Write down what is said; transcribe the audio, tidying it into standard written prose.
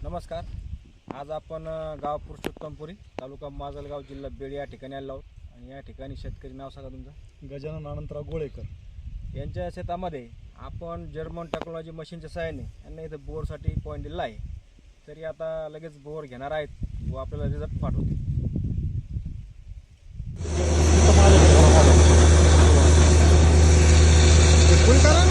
नमस्कार. आज आपण गाव पुरुषोत्तमपुरी तालुका माजलगाव जिल्हा बीड या ठिकाणी आलो आहोत आणि या ठिकाणी शेतकरी नाव सांगा तुमचं? गजानन अनंतराव गोळेकर. यांच्या शेतामध्ये आपण जर्मन टेक्नॉलॉजी मशीनच्या सहाय्याने यांना इथं बोरसाठी पॉईंट दिला आहे. तरी आता लगेच बोर घेणार आहेत व आपल्याला रिझल्ट पाठवतील. फुल करा.